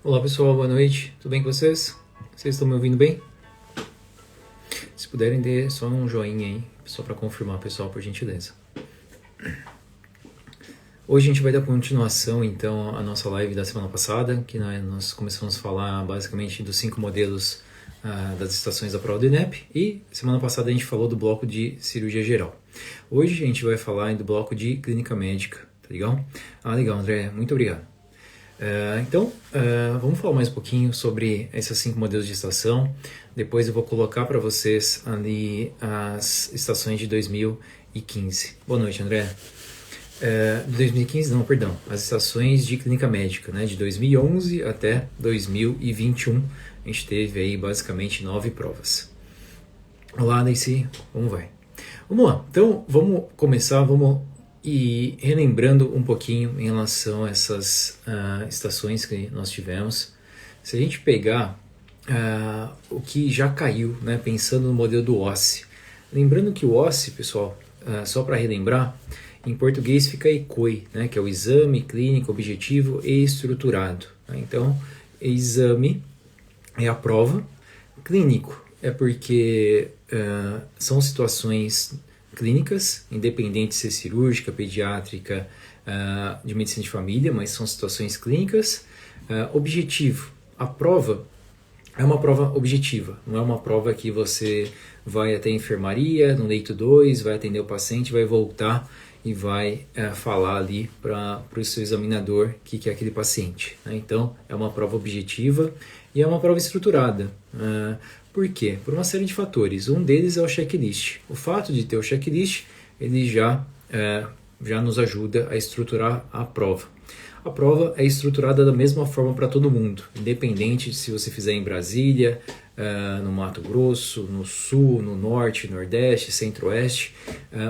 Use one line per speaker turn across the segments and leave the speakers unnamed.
Olá pessoal, boa noite, tudo bem com vocês? Vocês estão me ouvindo bem? Se puderem, dê só um joinha aí, só para confirmar, pessoal, por gentileza. Hoje a gente vai dar continuação então à nossa live da semana passada, que nós começamos a falar basicamente dos 5 modelos das estações da prova do INEP, e semana passada a gente falou do bloco de cirurgia geral. Hoje a gente vai falar do bloco de clínica médica, tá legal? Legal, André, muito obrigado. Vamos falar mais um pouquinho sobre esses 5 modelos de estação. Depois eu vou colocar para vocês ali as estações de 2015. Boa noite, André. 2015 não, perdão. As estações de clínica médica, né? De 2011 até 2021. A gente teve aí basicamente 9 provas. Olá, Daisy. Como vai? Vamos lá. Então, vamos começar, e relembrando um pouquinho em relação a essas estações que nós tivemos. Se a gente pegar o que já caiu, né, pensando no modelo do OSCE. Lembrando que o OSCE, pessoal, só para relembrar, em português fica ECOI, né, que é o Exame Clínico Objetivo e Estruturado. Né? Então, exame é a prova, clínico é porque são situações clínicas, independente de ser cirúrgica, pediátrica, de medicina de família, mas são situações clínicas. Objetivo, a prova é uma prova objetiva, não é uma prova que você vai até a enfermaria, no leito 2, vai atender o paciente, vai voltar e vai falar ali para o seu examinador o que é aquele paciente. Né? Então, é uma prova objetiva e é uma prova estruturada. Por quê? Por uma série de fatores. Um deles é o checklist. O fato de ter o checklist, ele já nos ajuda a estruturar a prova. A prova é estruturada da mesma forma para todo mundo, independente de se você fizer em Brasília, no Mato Grosso, no Sul, no Norte, Nordeste, Centro-Oeste.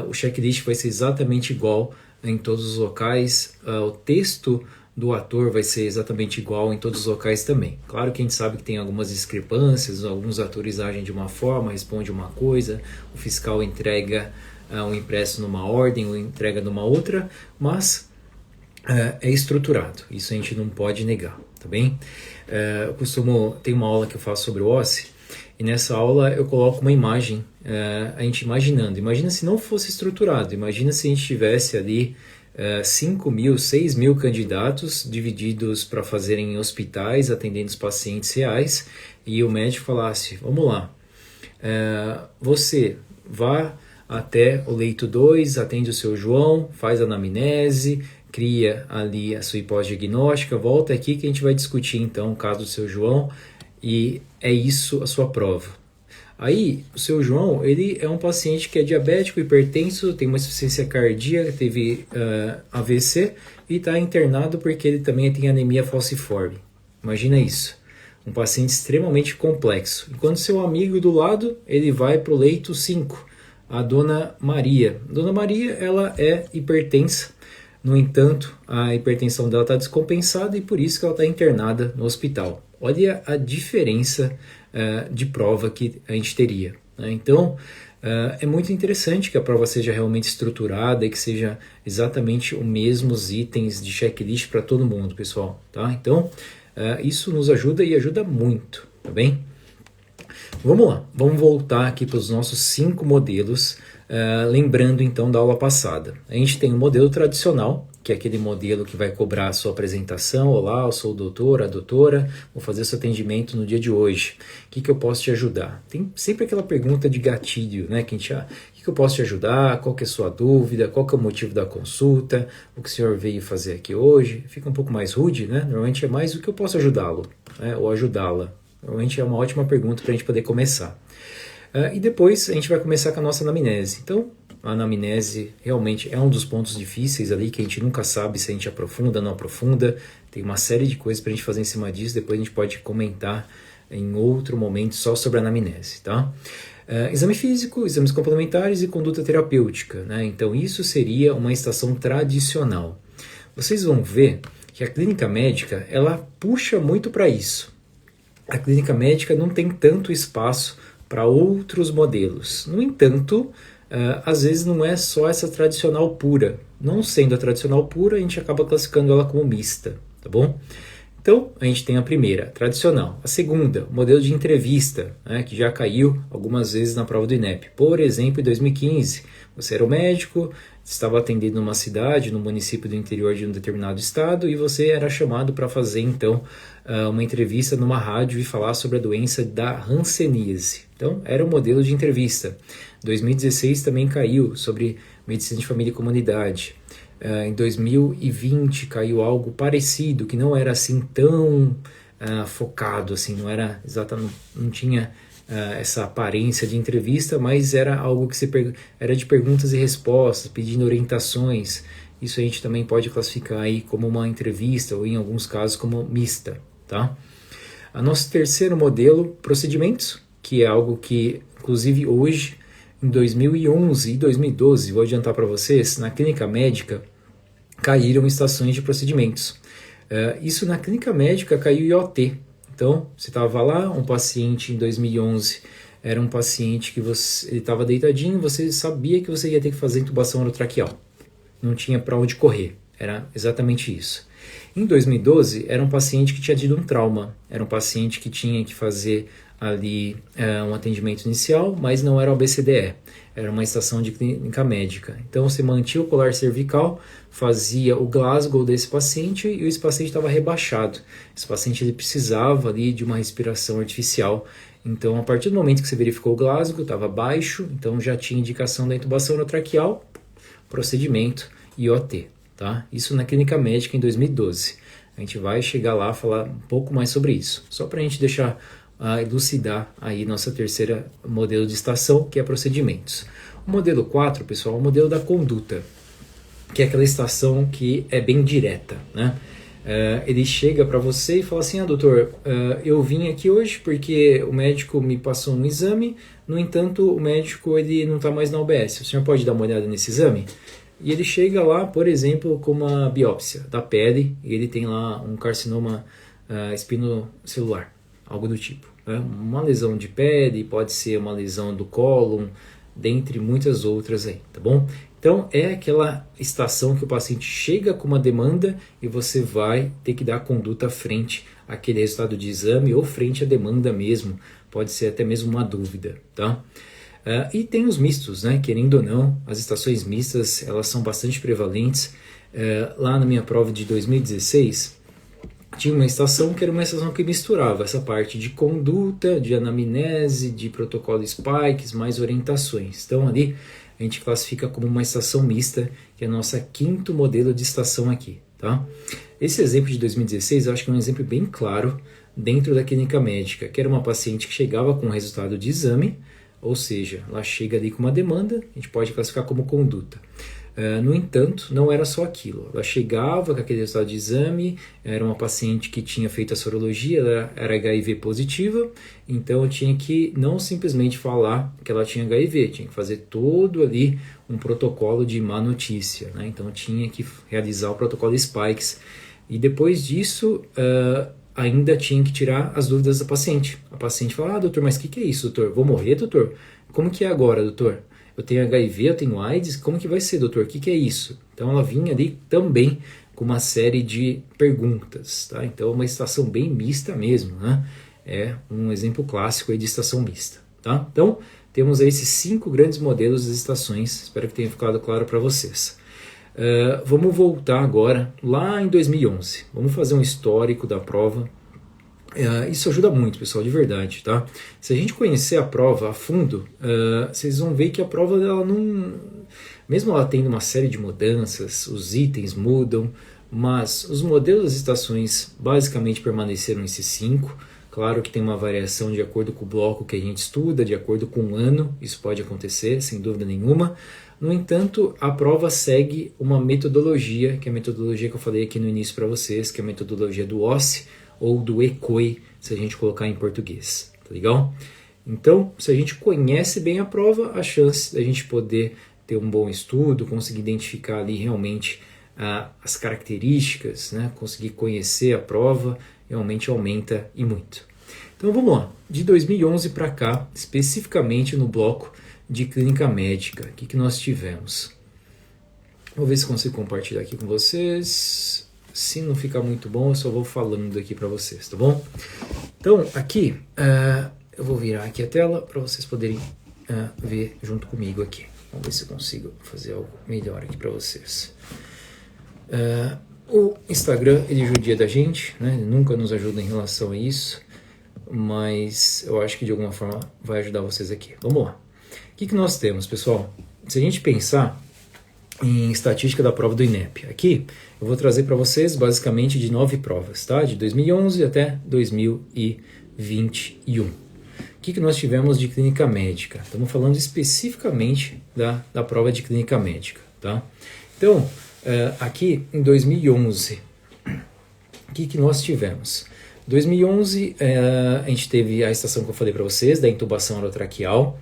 O checklist vai ser exatamente igual em todos os locais. O texto do ator vai ser exatamente igual em todos os locais também. Claro que a gente sabe que tem algumas discrepâncias, alguns atores agem de uma forma, respondem uma coisa, o fiscal entrega um impresso numa ordem ou entrega numa outra, mas é estruturado, isso a gente não pode negar, tá bem? Tem uma aula que eu faço sobre o OSCE, e nessa aula eu coloco uma imagem, a gente imagina se não fosse estruturado, imagina se a gente tivesse ali 5 mil, 6 mil candidatos divididos para fazerem em hospitais, atendendo os pacientes reais, e o médico falasse, vamos lá, você vá até o leito 2, atende o seu João, faz a anamnese, cria ali a sua hipótese diagnóstica, volta aqui que a gente vai discutir então o caso do seu João, e é isso a sua prova. Aí, o seu João, ele é um paciente que é diabético, hipertenso, tem uma insuficiência cardíaca, teve AVC e está internado porque ele também tem anemia falciforme. Imagina isso, um paciente extremamente complexo. Enquanto seu amigo do lado, ele vai para o leito 5, a Dona Maria. Dona Maria, ela é hipertensa, no entanto, a hipertensão dela está descompensada e por isso que ela está internada no hospital. Olha a diferença de prova que a gente teria. Né? Então, é muito interessante que a prova seja realmente estruturada e que seja exatamente os mesmos itens de checklist para todo mundo, pessoal. Tá? Então, isso nos ajuda e ajuda muito, tá bem? Vamos lá, vamos voltar aqui para os nossos 5 modelos, lembrando então da aula passada. A gente tem o modelo tradicional, que é aquele modelo que vai cobrar a sua apresentação. Olá, eu sou o doutor, a doutora, vou fazer seu atendimento no dia de hoje. O que eu posso te ajudar? Tem sempre aquela pergunta de gatilho, né? Que a gente, o que eu posso te ajudar? Qual que é a sua dúvida? Qual que é o motivo da consulta? O que o senhor veio fazer aqui hoje? Fica um pouco mais rude, né? Normalmente é mais o que eu posso ajudá-lo, né? Ou ajudá-la. Normalmente é uma ótima pergunta para a gente poder começar. E depois a gente vai começar com a nossa anamnese. Então, a anamnese realmente é um dos pontos difíceis ali, que a gente nunca sabe se a gente aprofunda ou não aprofunda. Tem uma série de coisas para a gente fazer em cima disso, depois a gente pode comentar em outro momento só sobre a anamnese, tá? Exame físico, exames complementares e conduta terapêutica, né? Então isso seria uma estação tradicional. Vocês vão ver que a clínica médica, ela puxa muito para isso. A clínica médica não tem tanto espaço para outros modelos. No entanto, às vezes não é só essa tradicional pura. Não sendo a tradicional pura, a gente acaba classificando ela como mista, tá bom? Então, a gente tem a primeira, tradicional. A segunda, modelo de entrevista, né, que já caiu algumas vezes na prova do INEP. Por exemplo, em 2015, você era um médico, estava atendendo numa cidade, num município do interior de um determinado estado, e você era chamado para fazer, então, uma entrevista numa rádio e falar sobre a doença da hanseníase. Então, era um modelo de entrevista. 2016 também caiu sobre medicina de família e comunidade. Em 2020 caiu algo parecido, que não era assim tão focado, assim, não era exatamente, não tinha essa aparência de entrevista, mas era algo que era de perguntas e respostas, pedindo orientações. Isso a gente também pode classificar aí como uma entrevista ou em alguns casos como mista, tá? A nosso terceiro modelo, procedimentos, que é algo que inclusive hoje em 2011 e 2012, vou adiantar para vocês, na clínica médica caíram estações de procedimentos. Isso na clínica médica caiu IoT. Então, você estava lá, um paciente em 2011 era um paciente que ele estava deitadinho, você sabia que você ia ter que fazer intubação orotraqueal. Não tinha para onde correr, era exatamente isso. Em 2012, era um paciente que tinha tido um trauma, era um paciente que tinha que fazer ali um atendimento inicial, mas não era o ABCDE, era uma estação de clínica médica. Então você mantinha o colar cervical, fazia o Glasgow desse paciente e esse paciente estava rebaixado. Esse paciente ele precisava ali de uma respiração artificial. Então a partir do momento que você verificou o Glasgow, estava baixo, então já tinha indicação da intubação orotraqueal, procedimento IoT. Tá? Isso na clínica médica em 2012. A gente vai chegar lá a falar um pouco mais sobre isso. Só para a gente deixar elucidar aí nossa terceira modelo de estação, que é procedimentos. O modelo 4, pessoal, é o modelo da conduta, que é aquela estação que é bem direta, né? Ele chega para você e fala assim, doutor, eu vim aqui hoje porque o médico me passou um exame, no entanto, o médico ele não está mais na UBS, o senhor pode dar uma olhada nesse exame? E ele chega lá, por exemplo, com uma biópsia da pele, e ele tem lá um carcinoma espinocelular, algo do tipo. Né? Uma lesão de pele, pode ser uma lesão do cólon, dentre muitas outras aí, tá bom? Então é aquela estação que o paciente chega com uma demanda e você vai ter que dar conduta frente àquele resultado de exame ou frente à demanda mesmo, pode ser até mesmo uma dúvida, tá? E tem os mistos, né? Querendo ou não, as estações mistas elas são bastante prevalentes. Lá na minha prova de 2016, tinha uma estação que era uma estação que misturava essa parte de conduta, de anamnese, de protocolo Spikes, mais orientações. Então ali a gente classifica como uma estação mista, que é a nossa quinto modelo de estação aqui. Tá? Esse exemplo de 2016 eu acho que é um exemplo bem claro dentro da clínica médica, que era uma paciente que chegava com resultado de exame, ou seja, ela chega ali com uma demanda, a gente pode classificar como conduta. No entanto, não era só aquilo. Ela chegava com aquele resultado de exame, era uma paciente que tinha feito a sorologia, ela era HIV positiva, então eu tinha que não simplesmente falar que ela tinha HIV, tinha que fazer todo ali um protocolo de má notícia, né? Então eu tinha que realizar o protocolo Spikes. E depois disso, ainda tinha que tirar as dúvidas da paciente. A paciente fala, doutor, mas o que é isso, doutor? Vou morrer, doutor? Como que é agora, doutor? Eu tenho HIV, eu tenho AIDS, como que vai ser, doutor? O que é isso? Então ela vinha ali também com uma série de perguntas, tá? Então é uma estação bem mista mesmo, né? É um exemplo clássico aí de estação mista, tá? Então temos aí esses 5 grandes modelos de estações, espero que tenha ficado claro para vocês. Vamos voltar agora lá em 2011, vamos fazer um histórico da prova. Isso ajuda muito, pessoal, de verdade, tá? Se a gente conhecer a prova a fundo, vocês vão ver que a prova, ela não... Mesmo ela tendo uma série de mudanças, os itens mudam, mas os modelos das estações basicamente permaneceram esses 5. Claro que tem uma variação de acordo com o bloco que a gente estuda, de acordo com o ano, isso pode acontecer, sem dúvida nenhuma. No entanto, a prova segue uma metodologia, que é a metodologia que eu falei aqui no início para vocês, que é a metodologia do OSCE, ou do ECOI, se a gente colocar em português, tá legal? Então, se a gente conhece bem a prova, a chance da gente poder ter um bom estudo, conseguir identificar ali realmente as características, né? Conseguir conhecer a prova, realmente aumenta e muito. Então vamos lá, de 2011 para cá, especificamente no bloco de clínica médica, o que nós tivemos? Vou ver se consigo compartilhar aqui com vocês. Se não ficar muito bom, eu só vou falando aqui para vocês, tá bom? Então, aqui, eu vou virar aqui a tela para vocês poderem ver junto comigo aqui. Vamos ver se eu consigo fazer algo melhor aqui para vocês. O Instagram, ele judia da gente, né? Ele nunca nos ajuda em relação a isso, mas eu acho que de alguma forma vai ajudar vocês aqui. Vamos lá. O que nós temos, pessoal? Se a gente pensar em estatística da prova do INEP, aqui eu vou trazer para vocês basicamente de 9 provas, tá? De 2011 até 2021. O que nós tivemos de clínica médica? Estamos falando especificamente da prova de clínica médica, tá? Então, aqui em 2011, o que nós tivemos? 2011, a gente teve a estação que eu falei para vocês, da intubação orotraqueal.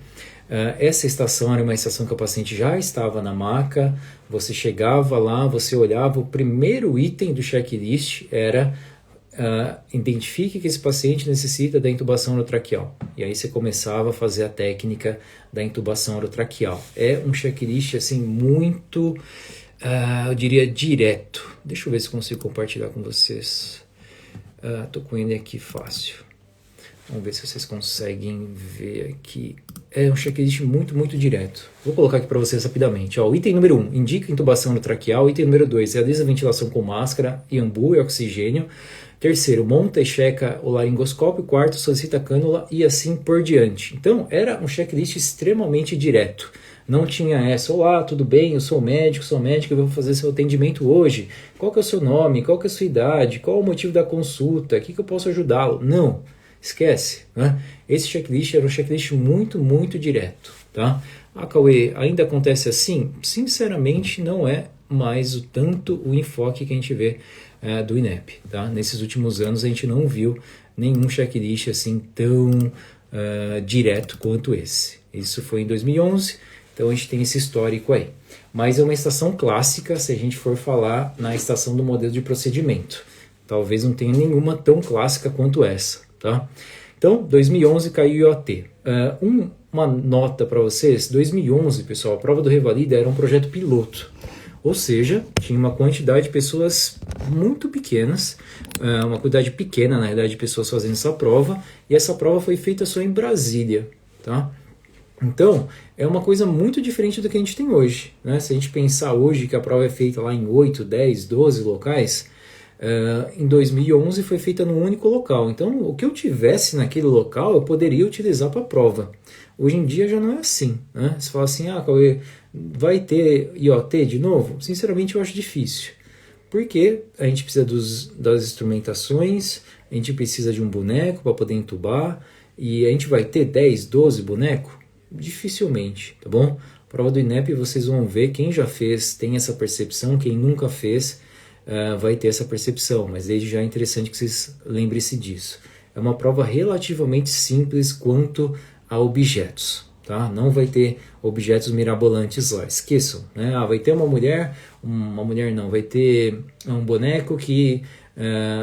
Essa estação era uma estação que o paciente já estava na maca, você chegava lá, você olhava, o primeiro item do checklist era identifique que esse paciente necessita da intubação orotraqueal. E aí você começava a fazer a técnica da intubação orotraqueal. É um checklist assim muito, eu diria, direto. Deixa eu ver se consigo compartilhar com vocês. Estou com ele aqui fácil. Vamos ver se vocês conseguem ver aqui. É um checklist muito, muito direto. Vou colocar aqui para vocês rapidamente. Ó, o item número 1, indica intubação orotraqueal. Item número 2, realiza a ventilação com máscara, iambu e oxigênio. Terceiro, monta e checa o laringoscópio. Quarto, solicita cânula e assim por diante. Então, era um checklist extremamente direto. Não tinha essa, olá, tudo bem, eu sou médico, eu vou fazer seu atendimento hoje. Qual que é o seu nome, qual que é a sua idade, qual é o motivo da consulta, o que eu posso ajudá-lo? Não, esquece, né? Esse checklist era um checklist muito, muito direto, tá? Cauê, ainda acontece assim? Sinceramente, não é mais o enfoque que a gente vê do INEP, tá? Nesses últimos anos a gente não viu nenhum checklist assim tão direto quanto esse. Isso foi em 2011, então a gente tem esse histórico aí. Mas é uma estação clássica se a gente for falar na estação do modelo de procedimento. Talvez não tenha nenhuma tão clássica quanto essa, tá? Então, 2011 caiu o IOT. Uma nota para vocês, 2011, pessoal, a prova do Revalida era um projeto piloto. Ou seja, tinha uma quantidade de pessoas muito pequenas, uma quantidade pequena, na realidade, de pessoas fazendo essa prova, e essa prova foi feita só em Brasília, tá? Então, é uma coisa muito diferente do que a gente tem hoje, né? Se a gente pensar hoje que a prova é feita lá em 8, 10, 12 locais, em 2011 foi feita num único local. Então, o que eu tivesse naquele local, eu poderia utilizar para a prova. Hoje em dia já não é assim, né? Você fala assim, vai ter IoT de novo? Sinceramente, eu acho difícil. Porque a gente precisa das instrumentações, a gente precisa de um boneco para poder entubar, e a gente vai ter 10, 12 bonecos? Dificilmente, tá bom? Prova do INEP, vocês vão ver, quem já fez tem essa percepção, quem nunca fez vai ter essa percepção, mas desde já é interessante que vocês lembrem-se disso. É uma prova relativamente simples quanto a objetos, tá? Não vai ter objetos mirabolantes lá, esqueçam, né? Vai ter uma mulher não, vai ter um boneco que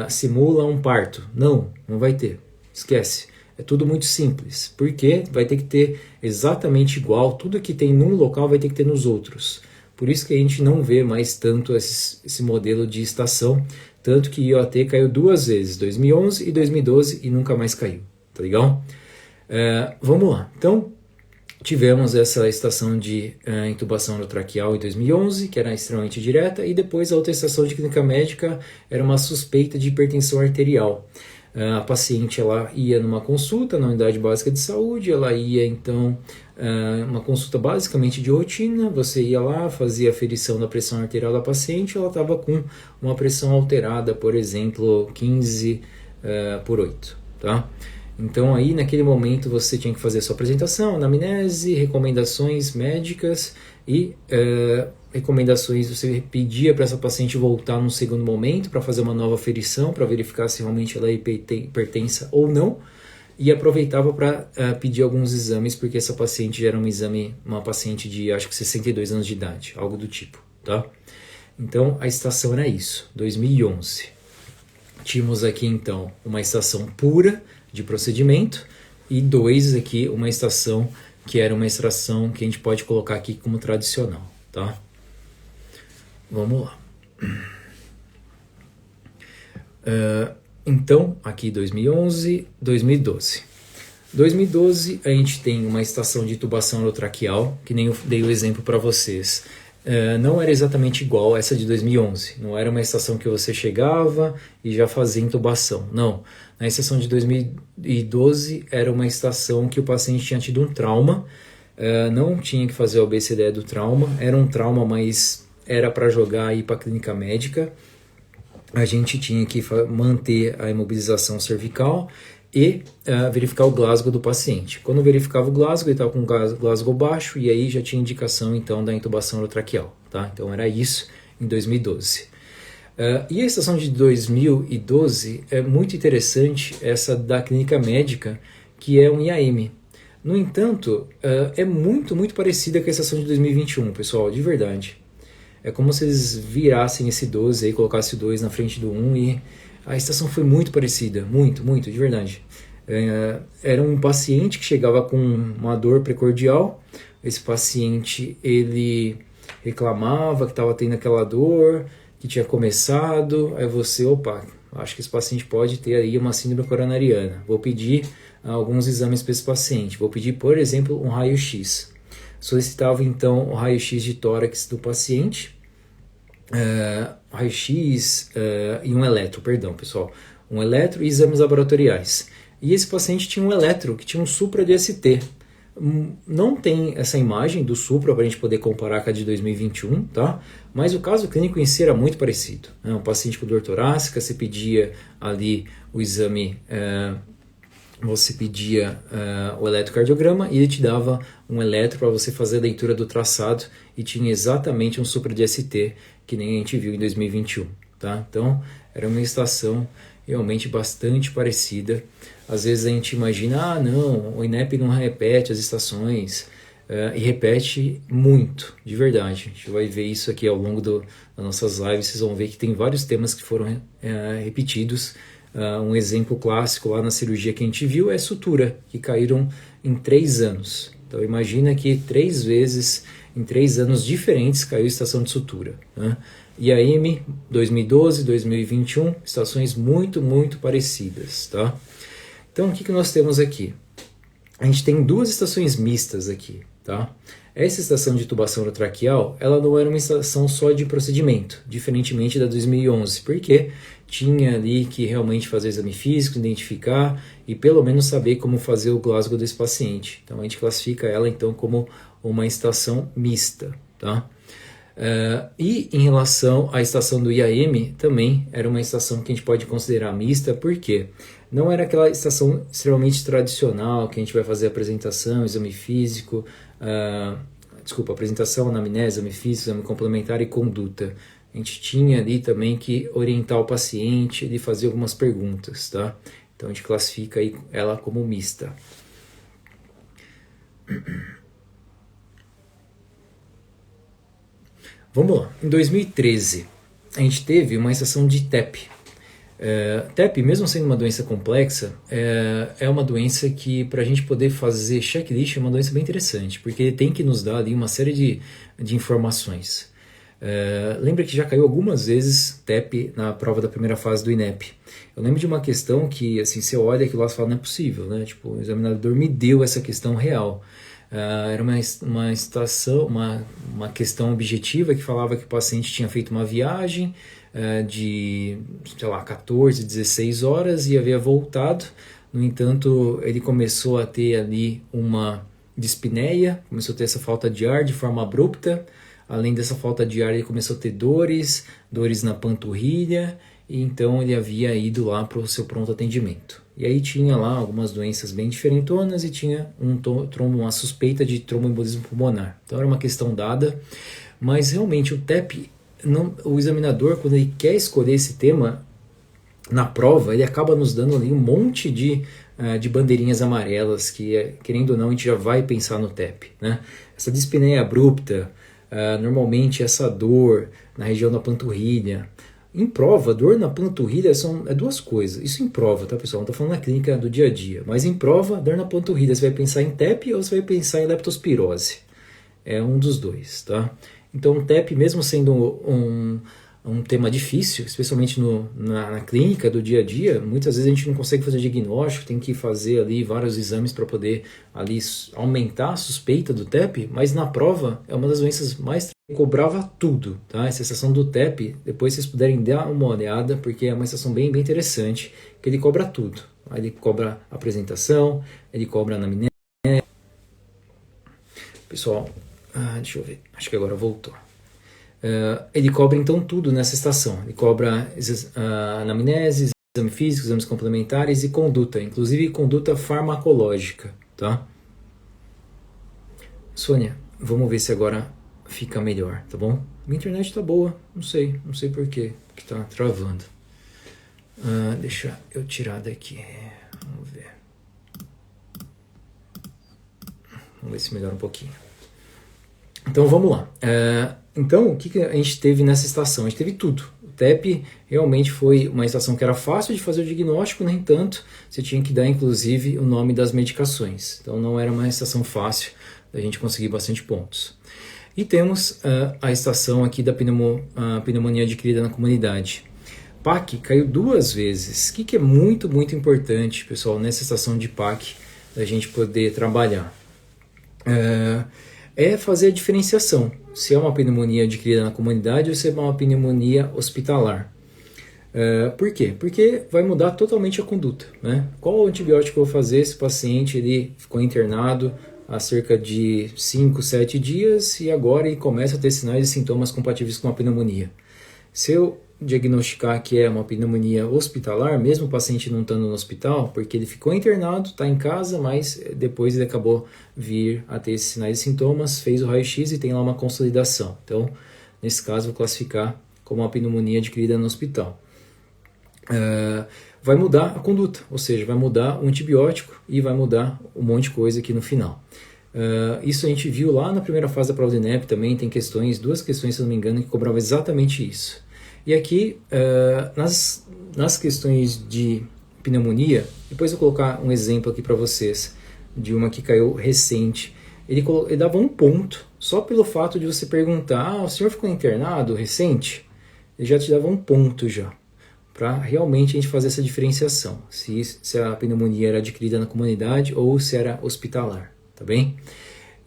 simula um parto. Não vai ter, esquece. É tudo muito simples, porque vai ter que ter exatamente igual, tudo que tem num local vai ter que ter nos outros. Por isso que a gente não vê mais tanto esse modelo de estação, tanto que IoT caiu 2 vezes, 2011 e 2012, e nunca mais caiu, tá legal? Vamos lá, então tivemos essa estação de intubação orotraqueal em 2011, que era extremamente direta, e depois a outra estação de clínica médica era uma suspeita de hipertensão arterial. A paciente ela ia numa consulta na unidade básica de saúde, ela ia então uma consulta basicamente de rotina, você ia lá, fazia a aferição da pressão arterial da paciente, ela estava com uma pressão alterada, por exemplo, 15/8, tá? Então aí naquele momento você tinha que fazer a sua apresentação, anamnese, recomendações médicas e recomendações, você pedia para essa paciente voltar num segundo momento para fazer uma nova aferição, para verificar se realmente ela é hipertensa ou não, e aproveitava para pedir alguns exames, porque essa paciente já era uma paciente de acho que 62 anos de idade, algo do tipo, tá? Então a estação era isso, 2011. Tínhamos aqui então uma estação pura de procedimento e 2 aqui uma estação que era uma extração que a gente pode colocar aqui como tradicional, tá? Vamos lá. Então, aqui 2011, 2012. 2012 a gente tem uma estação de intubação orotraqueal, que nem eu dei o exemplo para vocês. Não era exatamente igual essa de 2011. Não era uma estação que você chegava e já fazia intubação. Não. Na estação de 2012 era uma estação que o paciente tinha tido um trauma. Não tinha que fazer a OBCDE do trauma. Era um trauma, mas era para jogar aí para a clínica médica. A gente tinha que manter a imobilização cervical e verificar o Glasgow do paciente. Quando verificava o Glasgow, ele estava com o Glasgow baixo e aí já tinha indicação então da intubação orotraqueal. Tá? Então era isso em 2012. E a estação de 2012 é muito interessante, essa da clínica médica, que é um IAM. No entanto, é muito parecida com a estação de 2021, pessoal, de verdade. É como se eles virassem esse 12 aí, colocassem o 2 na frente do 1 e a estação foi muito parecida, muito, de verdade. Era um paciente que chegava com uma dor precordial. Esse paciente, ele reclamava que estava tendo aquela dor, que tinha começado. Aí você, opa, acho que esse paciente pode ter aí uma síndrome coronariana. Vou pedir alguns exames para esse paciente. Vou pedir, por exemplo, um raio-x. Solicitava então o raio-x de tórax do paciente. Raio-x e um eletro, perdão, pessoal. Um eletro e exames laboratoriais. E esse paciente tinha um eletro, que tinha um supra de ST. Não tem essa imagem do supra para a gente poder comparar com a de 2021, tá? Mas o caso clínico em si era muito parecido. Um paciente com dor torácica, você pedia ali o exame, você pedia o eletrocardiograma e ele te dava um eletro para você fazer a leitura do traçado e tinha exatamente um supra de ST que nem a gente viu em 2021, tá? Então, era uma estação realmente bastante parecida. Às vezes a gente imagina, não, o INEP não repete as estações, e repete muito, de verdade. A gente vai ver isso aqui ao longo das nossas lives, vocês vão ver que tem vários temas que foram repetidos. Um exemplo clássico lá na cirurgia que a gente viu é sutura, que caíram em 3 anos. Então imagina que 3 vezes em 3 anos diferentes caiu estação de sutura, né? IAM 2012, 2021, estações muito parecidas, tá? Então o que nós temos aqui? A gente tem 2 estações mistas aqui, tá? Essa estação de tubação orotraqueal, ela não era uma estação só de procedimento, diferentemente da 2011, porque tinha ali que realmente fazer exame físico, identificar e pelo menos saber como fazer o Glasgow desse paciente. Então a gente classifica ela então como uma estação mista, tá? E em relação à estação do IAM, também era uma estação que a gente pode considerar mista, porque não era aquela estação extremamente tradicional, que a gente vai fazer apresentação, exame físico, apresentação, anamnese, exame físico, exame complementar e conduta. A gente tinha ali também que orientar o paciente e fazer algumas perguntas, tá? Então a gente classifica aí ela como mista. Vamos lá, em 2013 a gente teve uma estação de TEP. TEP, mesmo sendo uma doença complexa, é uma doença que para a gente poder fazer checklist é uma doença bem interessante, porque ele tem que nos dar ali uma série de informações. Lembra que já caiu algumas vezes TEP na prova da primeira fase do INEP. Eu lembro de uma questão que assim, você olha aquilo lá e fala, não é possível, né? Tipo, o examinador me deu essa questão real. Era uma questão objetiva que falava que o paciente tinha feito uma viagem de, sei lá, 14, 16 horas e havia voltado. No entanto, ele começou a ter ali uma dispneia, começou a ter essa falta de ar de forma abrupta. Além dessa falta de ar, ele começou a ter dores na panturrilha, e então ele havia ido lá para o seu pronto atendimento. E aí tinha lá algumas doenças bem diferentonas e tinha uma suspeita de tromboembolismo pulmonar. Então era uma questão dada, mas realmente o TEP, o examinador, quando ele quer escolher esse tema na prova, ele acaba nos dando ali um monte de bandeirinhas amarelas, que querendo ou não a gente já vai pensar no TEP, né? Essa dispneia abrupta, normalmente essa dor na região da panturrilha. Em prova, dor na panturrilha é 2 coisas. Isso em prova, tá, pessoal? Não estou falando na clínica do dia a dia. Mas em prova, dor na panturrilha, você vai pensar em TEP ou você vai pensar em leptospirose? É um dos 2, tá? Então, o TEP, mesmo sendo um tema difícil, especialmente na clínica do dia a dia. Muitas vezes a gente não consegue fazer diagnóstico, tem que fazer ali vários exames para poder ali aumentar a suspeita do TEP, mas na prova é uma das doenças mais cobrava tudo, tá? Essa estação do TEP, depois vocês puderem dar uma olhada, porque é uma estação bem interessante, que ele cobra tudo. Ele cobra apresentação, ele cobra anamnese. Pessoal, deixa eu ver, acho que agora voltou. Ele cobra então tudo nessa estação. Ele cobra anamnese, exame físico, exames complementares e conduta, inclusive conduta farmacológica, tá? Sônia, vamos ver se agora fica melhor, tá bom? Minha internet tá boa, não sei por quê, que tá travando. Deixa eu tirar daqui, vamos ver se melhora um pouquinho. Então vamos lá. Então o que a gente teve nessa estação? A gente teve tudo. O TEP realmente foi uma estação que era fácil de fazer o diagnóstico, no entanto, você tinha que dar inclusive o nome das medicações. Então não era uma estação fácil da gente conseguir bastante pontos. E temos a estação aqui da pneumonia adquirida na comunidade. PAC caiu 2 vezes. O que é muito importante, pessoal, nessa estação de PAC, da gente poder trabalhar? É fazer a diferenciação, se é uma pneumonia adquirida na comunidade ou se é uma pneumonia hospitalar. Por quê? Porque vai mudar totalmente a conduta, né? Qual o antibiótico eu vou fazer se o paciente ele ficou internado há cerca de 5, 7 dias e agora ele começa a ter sinais e sintomas compatíveis com a pneumonia? Se eu diagnosticar que é uma pneumonia hospitalar, mesmo o paciente não estando no hospital, porque ele ficou internado, está em casa, mas depois ele acabou vir a ter esses sinais e sintomas, fez o raio-x e tem lá uma consolidação. Então, nesse caso, vou classificar como uma pneumonia adquirida no hospital. Vai mudar a conduta, ou seja, vai mudar o antibiótico e vai mudar um monte de coisa aqui no final. Isso a gente viu lá na primeira fase da prova do INEP também, tem 2 questões, se não me engano, que cobravam exatamente isso. E aqui, nas questões de pneumonia, depois eu vou colocar um exemplo aqui para vocês, de uma que caiu recente. Ele dava 1 ponto, só pelo fato de você perguntar, o senhor ficou internado recente? Ele já te dava 1 ponto já, para realmente a gente fazer essa diferenciação, se a pneumonia era adquirida na comunidade ou se era hospitalar, tá bem?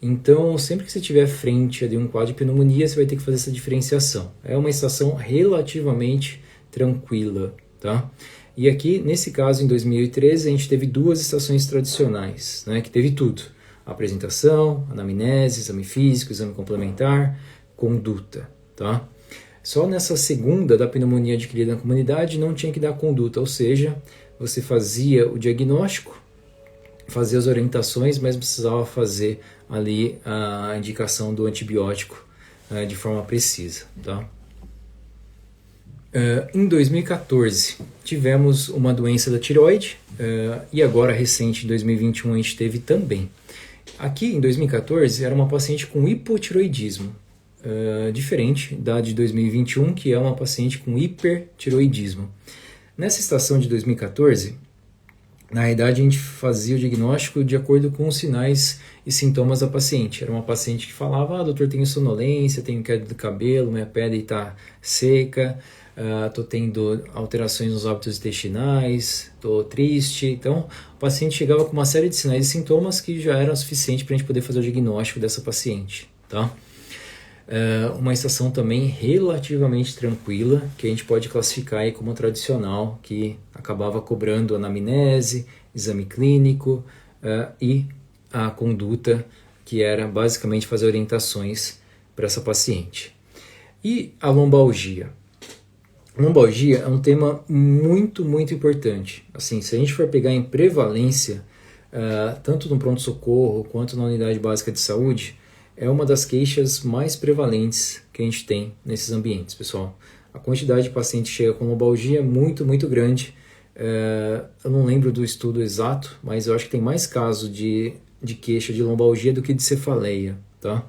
Então, sempre que você estiver frente a um quadro de pneumonia, você vai ter que fazer essa diferenciação. É uma estação relativamente tranquila, tá? E aqui, nesse caso, em 2013, a gente teve 2 estações tradicionais, né, que teve tudo. Apresentação, anamnese, exame físico, exame complementar, conduta, tá? Só nessa segunda da pneumonia adquirida na comunidade não tinha que dar conduta, ou seja, você fazia o diagnóstico, fazia as orientações, mas precisava fazer ali a indicação do antibiótico de forma precisa, tá? Em 2014 tivemos uma doença da tireoide e agora recente em 2021 a gente teve também. Aqui em 2014 era uma paciente com hipotireoidismo, diferente da de 2021, que é uma paciente com hipertireoidismo. Nessa estação de 2014, na realidade, a gente fazia o diagnóstico de acordo com os sinais e sintomas da paciente. Era uma paciente que falava, doutor, tenho sonolência, tenho queda do cabelo, minha pele está seca, estou tendo alterações nos hábitos intestinais, estou triste. Então, o paciente chegava com uma série de sinais e sintomas que já eram suficientes para a gente poder fazer o diagnóstico dessa paciente, tá? Uma estação também relativamente tranquila, que a gente pode classificar aí como tradicional, que acabava cobrando anamnese, exame clínico e a conduta, que era basicamente fazer orientações para essa paciente. E a lombalgia? A lombalgia é um tema muito importante. Assim, se a gente for pegar em prevalência, tanto no pronto-socorro quanto na unidade básica de saúde, é uma das queixas mais prevalentes que a gente tem nesses ambientes, pessoal. A quantidade de pacientes que chega com lombalgia é muito grande. Eu não lembro do estudo exato, mas eu acho que tem mais casos de queixa de lombalgia do que de cefaleia, tá?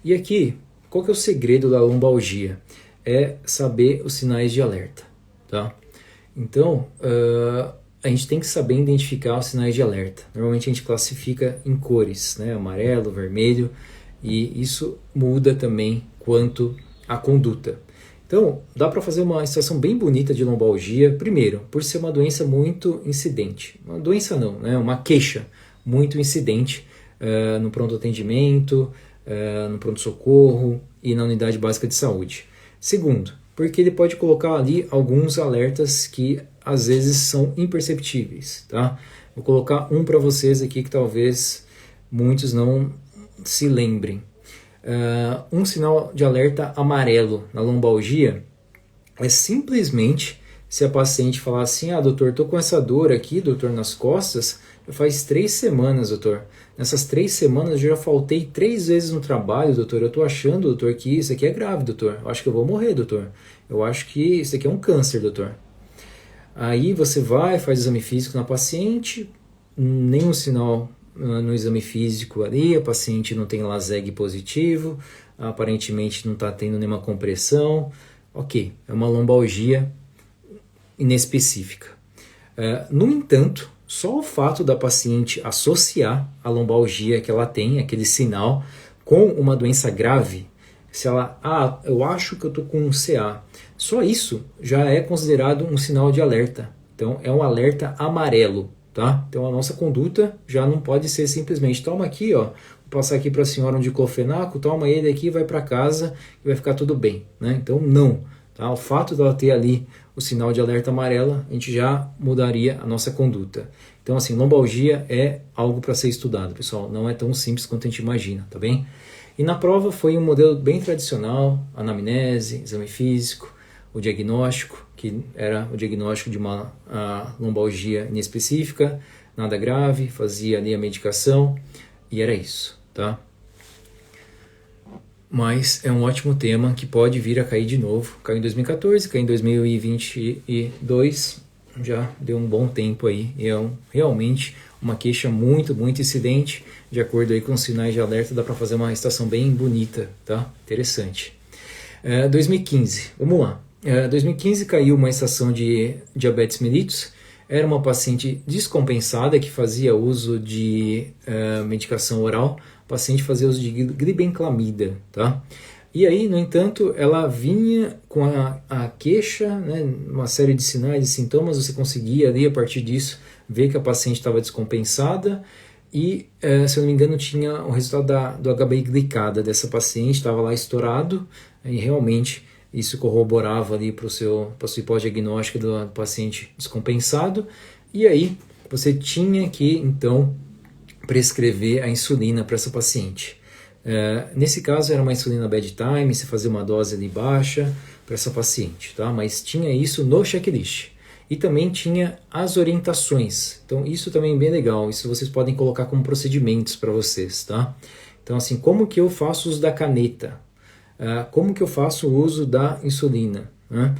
E aqui, qual que é o segredo da lombalgia? É saber os sinais de alerta, tá? Então, a gente tem que saber identificar os sinais de alerta. Normalmente a gente classifica em cores, né? Amarelo, vermelho, e isso muda também quanto à conduta. Então, dá para fazer uma estação bem bonita de lombalgia, primeiro, por ser uma doença muito incidente. Uma doença não, né? Uma queixa muito incidente no pronto atendimento, no pronto-socorro e na unidade básica de saúde. Segundo, porque ele pode colocar ali alguns alertas que às vezes são imperceptíveis, tá? Vou colocar um para vocês aqui que talvez muitos não se lembrem. Um sinal de alerta amarelo na lombalgia é simplesmente se a paciente falar assim, doutor, tô com essa dor aqui, doutor, nas costas, já faz 3 semanas, doutor. Nessas 3 semanas eu já faltei 3 vezes no trabalho, doutor. Eu tô achando, doutor, que isso aqui é grave, doutor. Eu acho que eu vou morrer, doutor. Eu acho que isso aqui é um câncer, doutor. Aí você vai, faz exame físico na paciente, nenhum sinal no exame físico ali, a paciente não tem LASEG positivo, aparentemente não está tendo nenhuma compressão. Ok, é uma lombalgia inespecífica. No entanto, só o fato da paciente associar a lombalgia que ela tem, aquele sinal, com uma doença grave, se ela, eu acho que eu estou com um CA, só isso já é considerado um sinal de alerta. Então, é um alerta amarelo, tá? Então, a nossa conduta já não pode ser simplesmente, toma aqui, ó, vou passar aqui para a senhora um diclofenaco, toma ele aqui, vai para casa e vai ficar tudo bem, né? Então, não. Tá? O fato dela ter ali o sinal de alerta amarela, a gente já mudaria a nossa conduta. Então, assim, lombalgia é algo para ser estudado, pessoal. Não é tão simples quanto a gente imagina, tá bem? E na prova foi um modelo bem tradicional, anamnese, exame físico, o diagnóstico, que era o diagnóstico de uma lombalgia inespecífica, nada grave, fazia ali a medicação e era isso, tá? Mas é um ótimo tema que pode vir a cair de novo. Caiu em 2014, caiu em 2022, já deu um bom tempo aí. E é realmente uma queixa muito, muito incidente. De acordo aí com os sinais de alerta, dá para fazer uma estação bem bonita, tá? Interessante. 2015, vamos lá. 2015 caiu uma estação de diabetes mellitus. Era uma paciente descompensada que fazia uso de medicação oral. O paciente fazia uso de glibenclamida, tá? E aí, no entanto, ela vinha com a queixa, né, uma série de sinais e sintomas, você conseguia ali, a partir disso, ver que a paciente estava descompensada e, se eu não me engano, tinha o resultado do HbA glicada dessa paciente, estava lá estourado, e realmente isso corroborava ali para o seu pós-diagnóstico do paciente descompensado, e aí você tinha que, então, prescrever a insulina para essa paciente. Nesse caso era uma insulina bedtime, você fazia uma dose ali baixa para essa paciente, tá? Mas tinha isso no checklist. E também tinha as orientações. Então isso também é bem legal, isso vocês podem colocar como procedimentos para vocês, tá? Então assim, como que eu faço uso da caneta? Como que eu faço o uso da insulina? Né?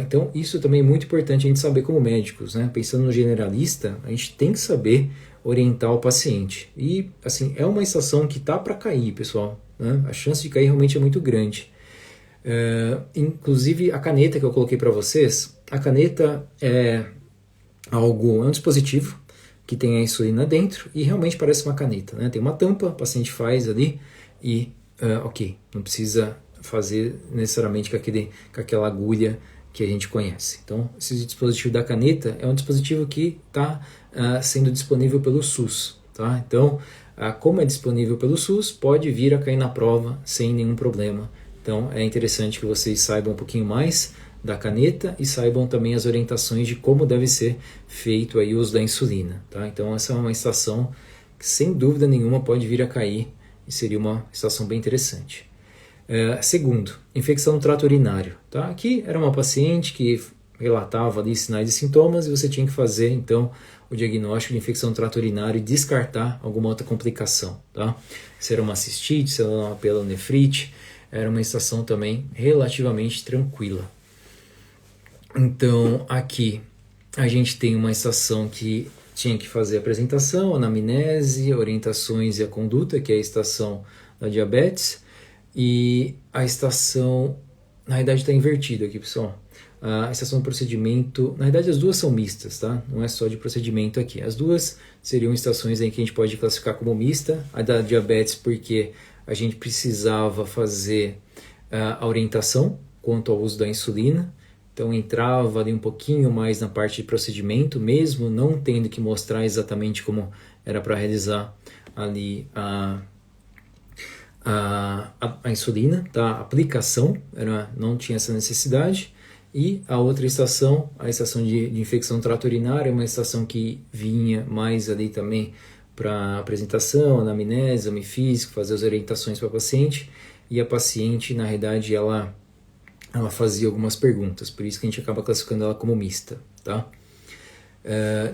Então isso também é muito importante a gente saber como médicos, né? Pensando no generalista, a gente tem que saber orientar o paciente. E, assim, é uma estação que tá para cair, pessoal, né? A chance de cair realmente é muito grande. Inclusive, a caneta que eu coloquei para vocês, a caneta é um dispositivo que tem a insulina dentro e realmente parece uma caneta, né? Tem uma tampa, o paciente faz ali e, ok, não precisa fazer necessariamente com aquela agulha que a gente conhece. Então, esse dispositivo da caneta é um dispositivo que está sendo disponível pelo SUS. Tá? Então, como é disponível pelo SUS, pode vir a cair na prova sem nenhum problema. Então, é interessante que vocês saibam um pouquinho mais da caneta e saibam também as orientações de como deve ser feito aí o uso da insulina. Tá? Então, essa é uma estação que, sem dúvida nenhuma, pode vir a cair e seria uma estação bem interessante. Segundo, infecção no trato urinário. Tá? Aqui era uma paciente que relatava ali sinais e sintomas e você tinha que fazer então o diagnóstico de infecção no trato urinário e descartar alguma outra complicação. Tá? Se era uma cistite, se era uma pielonefrite, era uma estação também relativamente tranquila. Então aqui a gente tem uma estação que tinha que fazer a apresentação, anamnese, orientações e a conduta, que é a estação da diabetes. E a estação, na realidade está invertido aqui, pessoal. A estação do procedimento, na realidade as duas são mistas, tá? Não é só de procedimento aqui. As duas seriam estações em que a gente pode classificar como mista. A da diabetes porque a gente precisava fazer a orientação, quanto ao uso da insulina. Então entrava ali um pouquinho mais na parte de procedimento, mesmo não tendo que mostrar exatamente como era para realizar ali a insulina, tá? A aplicação não tinha essa necessidade. E a outra estação, a estação de infecção do trato urinário, é uma estação que vinha mais ali também para apresentação, anamnese, exame físico, fazer as orientações para a paciente. E a paciente, na realidade, ela fazia algumas perguntas, por isso que a gente acaba classificando ela como mista, tá?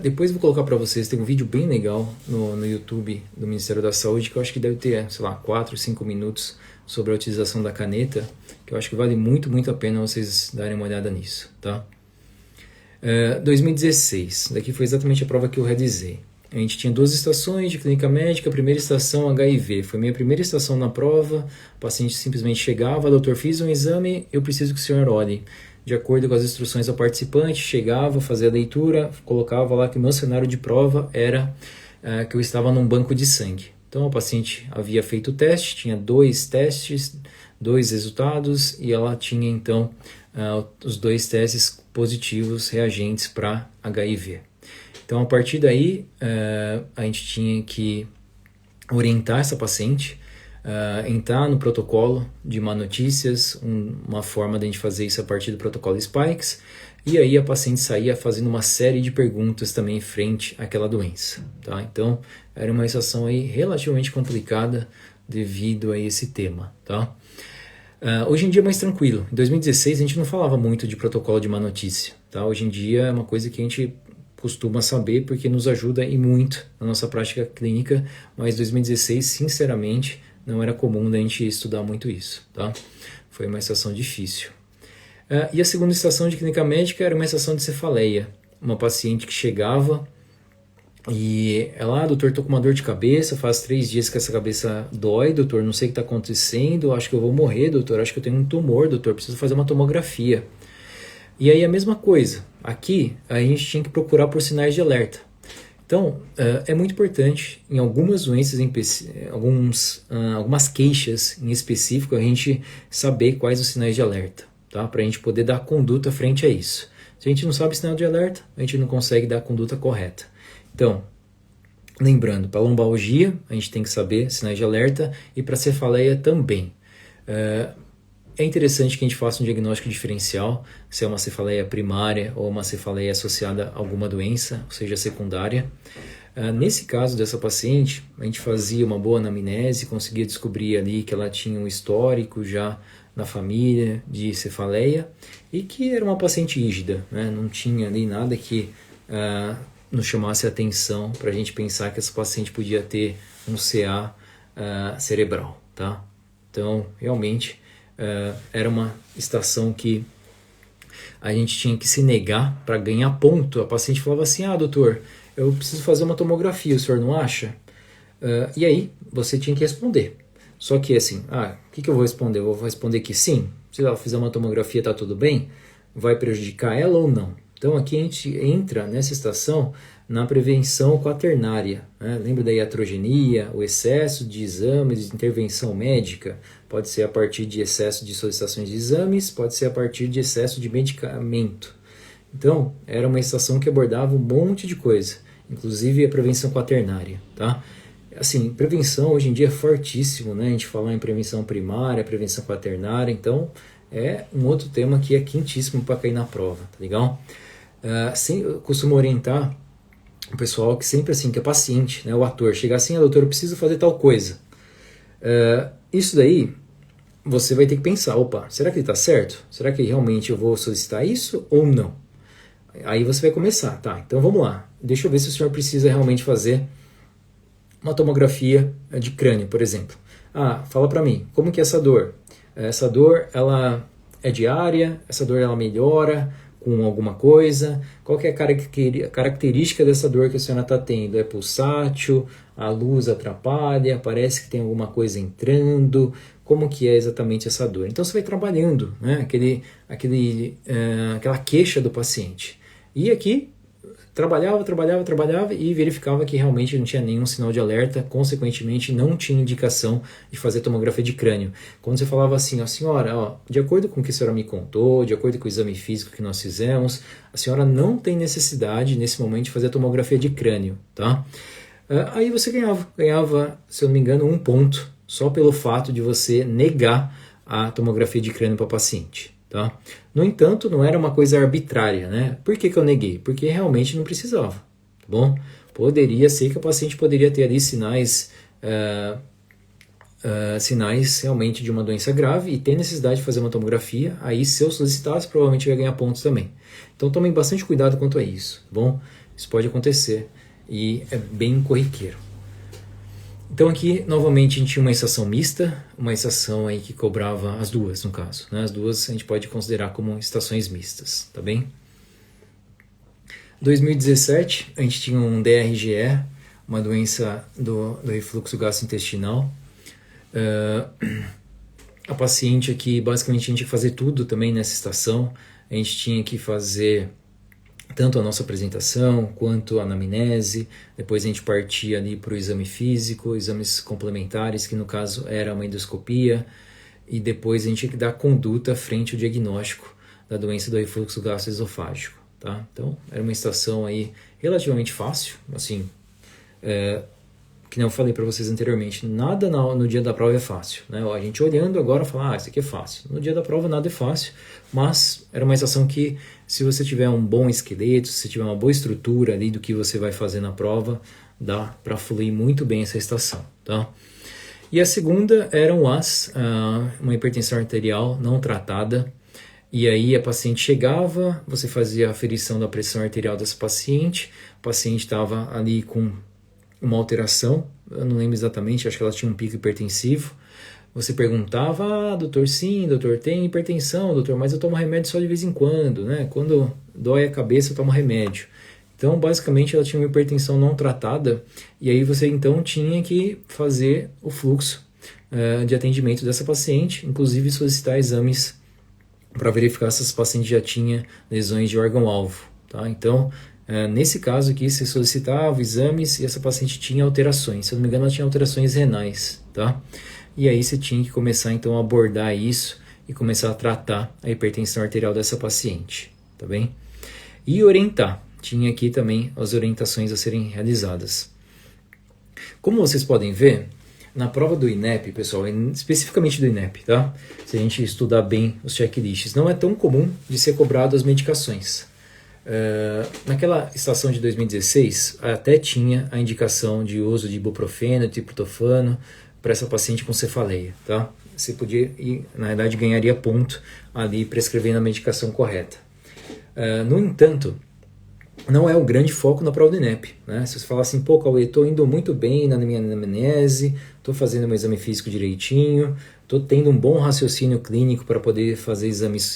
Depois vou colocar para vocês, tem um vídeo bem legal no YouTube do Ministério da Saúde, que eu acho que deve ter, sei lá, 4, 5 minutos sobre a utilização da caneta, que eu acho que vale muito, muito a pena vocês darem uma olhada nisso, tá? 2016, daqui foi exatamente a prova que eu realizei. A gente tinha 2 estações de clínica médica, a primeira estação HIV, foi minha primeira estação na prova, o paciente simplesmente chegava, doutor, fiz um exame, eu preciso que o senhor olhe. De acordo com as instruções do participante, chegava, fazia a leitura, colocava lá que o meu cenário de prova era que eu estava num banco de sangue. Então a paciente havia feito o teste, tinha 2 testes, 2 resultados, e ela tinha então os 2 testes positivos reagentes para HIV. Então, a partir daí, a gente tinha que orientar essa paciente, entrar no protocolo de má notícias, uma forma de a gente fazer isso a partir do protocolo Spikes, e aí a paciente saía fazendo uma série de perguntas também frente àquela doença, tá? Então, era uma situação aí relativamente complicada devido a esse tema, tá? Hoje em dia é mais tranquilo. Em 2016 a gente não falava muito de protocolo de má notícia, tá? Hoje em dia é uma coisa que a gente costuma saber porque nos ajuda e muito na nossa prática clínica, mas 2016, sinceramente, não era comum da gente estudar muito isso, tá? Foi uma estação difícil. E a segunda estação de clínica médica era uma estação de cefaleia, uma paciente que chegava e ela, doutor, tô com uma dor de cabeça, faz 3 dias que essa cabeça dói, doutor, não sei o que está acontecendo, acho que eu vou morrer, doutor, acho que eu tenho um tumor, doutor, preciso fazer uma tomografia. E aí a mesma coisa, aqui a gente tinha que procurar por sinais de alerta. Então, é muito importante, em algumas doenças, algumas queixas em específico, a gente saber quais os sinais de alerta, tá? Para a gente poder dar conduta frente a isso. Se a gente não sabe sinal de alerta, a gente não consegue dar a conduta correta. Então, lembrando, para lombalgia, a gente tem que saber sinais de alerta, e para cefaleia também. É interessante que a gente faça um diagnóstico diferencial, se é uma cefaleia primária ou uma cefaleia associada a alguma doença, ou seja, secundária. Nesse caso dessa paciente, a gente fazia uma boa anamnese, conseguia descobrir ali que ela tinha um histórico já na família de cefaleia e que era uma paciente rígida, né? Não tinha ali nada que nos chamasse a atenção para a gente pensar que essa paciente podia ter um CA cerebral, tá? Então, realmente, era uma estação que a gente tinha que se negar para ganhar ponto. A paciente falava assim, doutor, eu preciso fazer uma tomografia, o senhor não acha? E aí, você tinha que responder. Só que assim, o que eu vou responder? Eu vou responder que sim, se ela fizer uma tomografia tá tudo bem, vai prejudicar ela ou não? Então aqui a gente entra nessa estação na prevenção quaternária, né? Lembra da iatrogenia, o excesso de exames, de intervenção médica, pode ser a partir de excesso de solicitações de exames, pode ser a partir de excesso de medicamento. Então, era uma estação que abordava um monte de coisa, inclusive a prevenção quaternária, tá? Assim, prevenção hoje em dia é fortíssimo, né? A gente falar em prevenção primária, prevenção quaternária, então é um outro tema que é quentíssimo para cair na prova, tá legal? Eu costumo orientar o pessoal que sempre assim, que é paciente, né? O ator, chega assim, doutor, eu preciso fazer tal coisa. Isso daí, você vai ter que pensar, opa, será que ele está certo? Será que realmente eu vou solicitar isso ou não? Aí você vai começar, tá, então vamos lá, deixa eu ver se o senhor precisa realmente fazer uma tomografia de crânio, por exemplo. Fala pra mim, como que é essa dor? Essa dor, ela é diária? Essa dor, ela melhora com alguma coisa? Qual que é a característica dessa dor que a senhora está tendo? É pulsátil? A luz atrapalha? Parece que tem alguma coisa entrando? Como que é exatamente essa dor? Então você vai trabalhando, né? Aquela queixa do paciente. E aqui, trabalhava e verificava que realmente não tinha nenhum sinal de alerta, consequentemente não tinha indicação de fazer tomografia de crânio. Quando você falava assim, ó, senhora, ó, de acordo com o que a senhora me contou, de acordo com o exame físico que nós fizemos, a senhora não tem necessidade nesse momento de fazer tomografia de crânio, tá? Aí você ganhava, se eu não me engano, 1 ponto, só pelo fato de você negar a tomografia de crânio para o paciente. Tá? No entanto, não era uma coisa arbitrária, né? Por que eu neguei? Porque realmente não precisava, tá bom? Poderia ser que o paciente poderia ter ali sinais realmente de uma doença grave e ter necessidade de fazer uma tomografia, aí se eu solicitasse, provavelmente eu ia ganhar pontos também. Então tomem bastante cuidado quanto a isso, tá bom? Isso pode acontecer e é bem corriqueiro. Então aqui, novamente, a gente tinha uma estação mista, uma estação aí que cobrava as duas, no caso. Né? As duas a gente pode considerar como estações mistas, tá bem? 2017, a gente tinha um DRGE, uma doença do refluxo gastrointestinal. A paciente aqui, basicamente, a gente tinha que fazer tudo também nessa estação. A gente tinha que fazer tanto a nossa apresentação quanto a anamnese, depois a gente partia ali para o exame físico, exames complementares, que no caso era uma endoscopia, e depois a gente tinha que dar conduta frente ao diagnóstico da doença do refluxo gastroesofágico, tá? Então, era uma estação aí relativamente fácil, assim, que nem eu falei para vocês anteriormente, nada no dia da prova é fácil, né? A gente olhando agora fala, isso aqui é fácil. No dia da prova nada é fácil, mas era uma estação que, se você tiver um bom esqueleto, se você tiver uma boa estrutura ali do que você vai fazer na prova, dá para fluir muito bem essa estação, tá? E a segunda era uma hipertensão arterial não tratada, e aí a paciente chegava, você fazia a aferição da pressão arterial dessa paciente, o paciente estava ali com uma alteração, eu não lembro exatamente, acho que ela tinha um pico hipertensivo. Você perguntava, doutor, sim, doutor, tem hipertensão, doutor, mas eu tomo remédio só de vez em quando, né? Quando dói a cabeça eu tomo remédio. Então, basicamente, ela tinha uma hipertensão não tratada, e aí você então tinha que fazer o fluxo de atendimento dessa paciente, inclusive solicitar exames para verificar se essa paciente já tinha lesões de órgão-alvo, tá? Então, nesse caso aqui, você solicitava exames e essa paciente tinha alterações. Se eu não me engano, ela tinha alterações renais, tá? E aí você tinha que começar, então, a abordar isso e começar a tratar a hipertensão arterial dessa paciente, tá bem? E orientar. Tinha aqui também as orientações a serem realizadas. Como vocês podem ver, na prova do INEP, pessoal, especificamente do INEP, tá? Se a gente estudar bem os checklists, não é tão comum de ser cobrado as medicações. Naquela estação de 2016 até tinha a indicação de uso de ibuprofeno, de triptofano para essa paciente com cefaleia, tá? Você podia, na verdade, ganharia ponto ali prescrevendo a medicação correta. No entanto, não é o grande foco na prova do INEP, né? Se você falar assim, pô, Cauê, estou indo muito bem na minha anamnese, estou fazendo meu exame físico direitinho, estou tendo um bom raciocínio clínico para poder fazer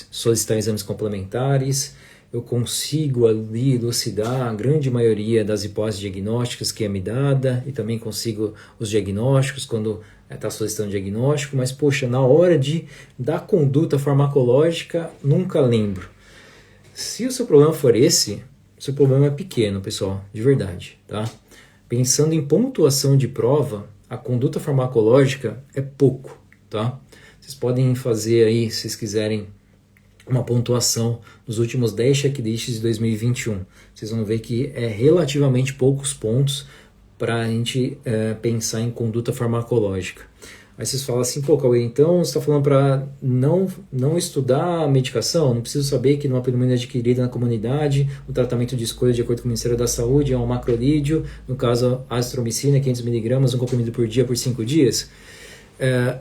solicitar exames complementares, eu consigo ali elucidar a grande maioria das hipóteses diagnósticas que é me dada e também consigo os diagnósticos quando está solicitando diagnóstico, mas poxa, na hora de dar conduta farmacológica, nunca lembro. Se o seu problema for esse, seu problema é pequeno, pessoal, de verdade, tá? Pensando em pontuação de prova, a conduta farmacológica é pouco, tá? Vocês podem fazer aí, se vocês quiserem, uma pontuação nos últimos 10 checklists de 2021. Vocês vão ver que é relativamente poucos pontos para a gente pensar em conduta farmacológica. Aí vocês falam assim, pô, Cauê, então você está falando para não estudar a medicação? Não preciso saber que numa pneumonia adquirida na comunidade, o tratamento de escolha de acordo com o Ministério da Saúde é um macrolídeo, no caso a azitromicina, 500mg, um comprimido por dia por 5 dias.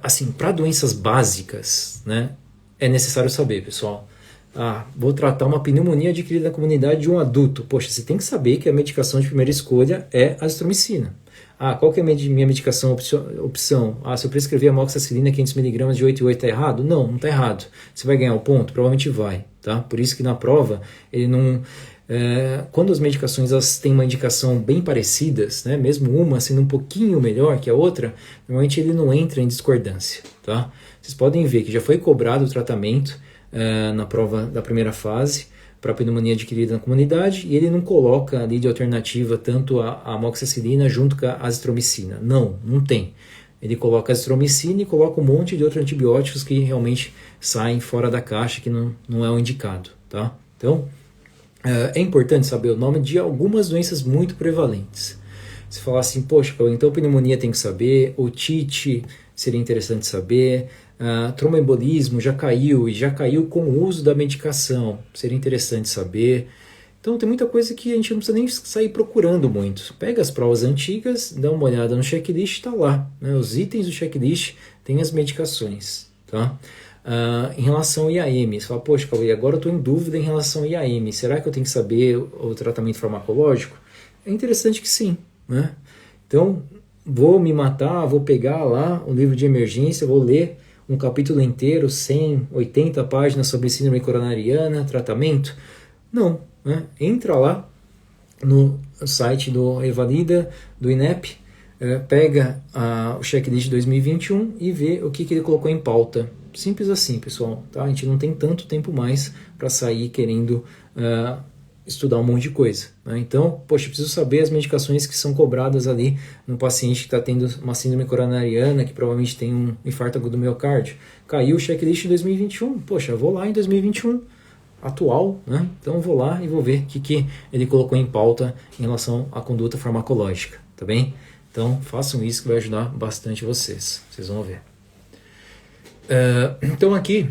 Assim, para doenças básicas, né? É necessário saber, pessoal. Vou tratar uma pneumonia adquirida na comunidade de um adulto. Poxa, você tem que saber que a medicação de primeira escolha é a azitromicina. Qual que é a minha medicação opção? Se eu prescrever a amoxicilina 500mg de 8 e 8, tá errado? Não tá errado. Você vai ganhar o ponto? Provavelmente vai, tá? Por isso que na prova, ele não... quando as medicações elas têm uma indicação bem parecidas, né, mesmo uma sendo um pouquinho melhor que a outra, normalmente ele não entra em discordância, tá? Vocês podem ver que já foi cobrado o tratamento na prova da primeira fase para pneumonia adquirida na comunidade, e ele não coloca ali de alternativa tanto a amoxicilina junto com a azitromicina. Não tem. Ele coloca a azitromicina e coloca um monte de outros antibióticos que realmente saem fora da caixa, que não é o indicado, tá? Então, é importante saber o nome de algumas doenças muito prevalentes. Se falar assim, poxa, então pneumonia tem que saber, otite seria interessante saber, tromboembolismo já caiu, e já caiu com o uso da medicação, seria interessante saber. Então tem muita coisa que a gente não precisa nem sair procurando muito. Pega as provas antigas, dá uma olhada no checklist, está lá, né? Os itens do checklist tem as medicações, tá? Em relação ao IAM, você fala, poxa, Cauê, agora eu estou em dúvida em relação ao IAM, será que eu tenho que saber o tratamento farmacológico? É interessante que sim, né? Então, vou me matar, vou pegar lá o livro de emergência, vou ler um capítulo inteiro, 180 páginas sobre síndrome coronariana, tratamento? Não, né? Entra lá no site do Revalida, do INEP, pega o checklist de 2021 e vê o que ele colocou em pauta. Simples assim, pessoal, tá? A gente não tem tanto tempo mais para sair querendo estudar um monte de coisa, né? Então, poxa, preciso saber as medicações que são cobradas ali no paciente que está tendo uma síndrome coronariana, que provavelmente tem um infarto agudo do miocárdio. Caiu o checklist de 2021, poxa, vou lá em 2021, atual, né? Então vou lá e vou ver o que ele colocou em pauta em relação à conduta farmacológica, tá bem? Então façam isso que vai ajudar bastante vocês vão ver. Então aqui,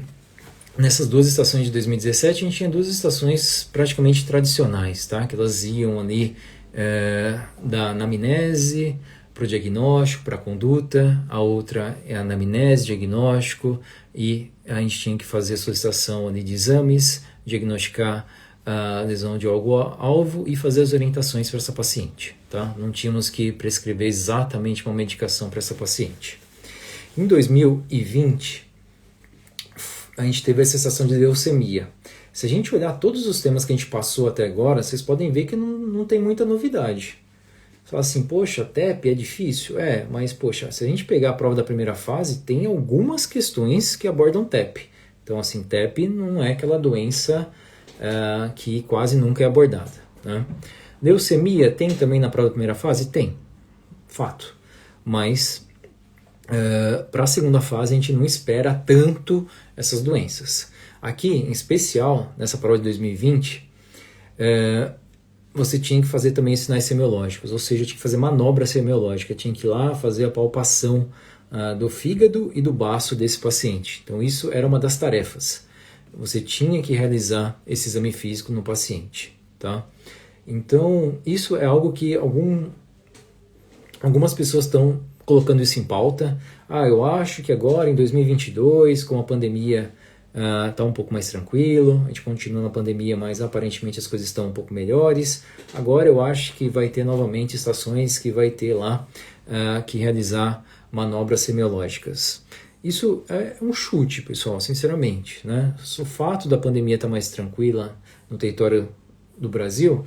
nessas duas estações de 2017, a gente tinha duas estações praticamente tradicionais, tá? Que elas iam ali da anamnese para o diagnóstico, para a conduta, a outra é a anamnese, diagnóstico, e a gente tinha que fazer a solicitação ali de exames, diagnosticar a lesão de alvo e fazer as orientações para essa paciente, tá? Não tínhamos que prescrever exatamente uma medicação para essa paciente. Em 2020, a gente teve a sensação de leucemia. Se a gente olhar todos os temas que a gente passou até agora, vocês podem ver que não tem muita novidade. Fala assim, poxa, TEP é difícil? Mas poxa, se a gente pegar a prova da primeira fase, tem algumas questões que abordam TEP. Então assim, TEP não é aquela doença que quase nunca é abordada, né? Leucemia tem também na prova da primeira fase? Tem, fato. Mas para a segunda fase a gente não espera tanto essas doenças. Aqui, em especial, nessa prova de 2020, você tinha que fazer também sinais semiológicos, ou seja, tinha que fazer manobra semiológica, tinha que ir lá fazer a palpação do fígado e do baço desse paciente. Então isso era uma das tarefas. Você tinha que realizar esse exame físico no paciente, tá? Então isso é algo que algumas pessoas estão colocando isso em pauta. Eu acho que agora em 2022, com a pandemia está um pouco mais tranquilo, a gente continua na pandemia, mas aparentemente as coisas estão um pouco melhores. Agora eu acho que vai ter novamente estações que vai ter lá que realizar manobras semiológicas. Isso é um chute, pessoal, sinceramente, né? O fato da pandemia estar mais tranquila no território do Brasil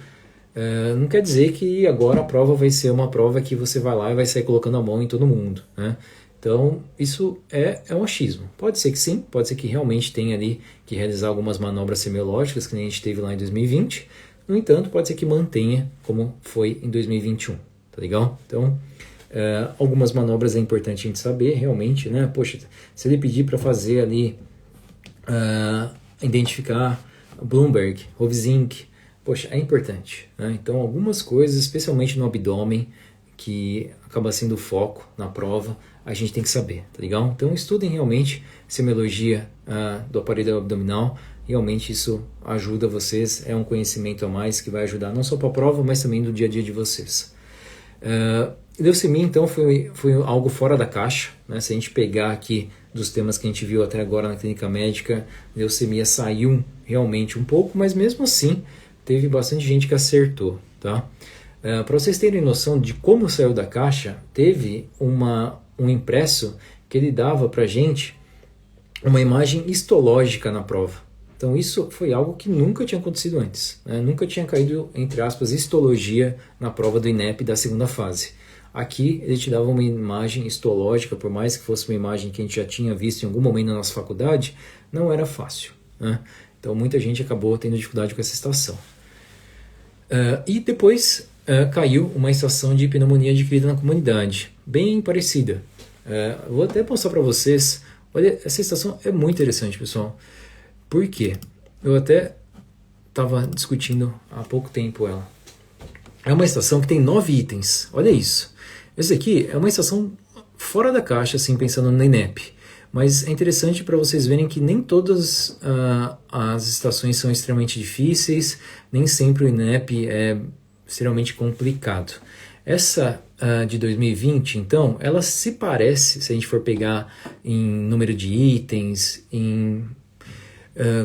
não quer dizer que agora a prova vai ser uma prova que você vai lá e vai sair colocando a mão em todo mundo, né? Então, isso é um achismo. Pode ser que sim, pode ser que realmente tenha ali que realizar algumas manobras semiológicas, que nem a gente teve lá em 2020. No entanto, pode ser que mantenha como foi em 2021, tá legal? Então, algumas manobras é importante a gente saber, realmente, né? Poxa, se ele pedir para fazer ali, identificar Bloomberg, Hovzink, poxa, é importante, né? Então, algumas coisas, especialmente no abdômen, que acaba sendo o foco na prova, a gente tem que saber, tá legal? Então estudem realmente semiologia do aparelho abdominal, realmente isso ajuda vocês, é um conhecimento a mais que vai ajudar não só para a prova, mas também no dia a dia de vocês. Leucemia então foi algo fora da caixa, né? Se a gente pegar aqui dos temas que a gente viu até agora na clínica médica, leucemia saiu realmente um pouco, mas mesmo assim teve bastante gente que acertou, tá? Para vocês terem noção de como saiu da caixa, teve um impresso que ele dava para a gente uma imagem histológica na prova. Então isso foi algo que nunca tinha acontecido antes, né? Nunca tinha caído, entre aspas, histologia na prova do INEP da segunda fase. Aqui ele te dava uma imagem histológica, por mais que fosse uma imagem que a gente já tinha visto em algum momento na nossa faculdade, não era fácil, né? Então muita gente acabou tendo dificuldade com essa estação. E depois caiu uma estação de pneumonia adquirida na comunidade, bem parecida. Vou até mostrar para vocês. Olha, essa estação é muito interessante, pessoal. Por quê? Eu até estava discutindo há pouco tempo ela. É uma estação que tem 9 itens. Olha isso. Essa aqui é uma estação fora da caixa, assim, pensando no INEP. Mas é interessante para vocês verem que nem todas as estações são extremamente difíceis, nem sempre o INEP é extremamente complicado. Essa de 2020, então, ela se parece, se a gente for pegar em número de itens,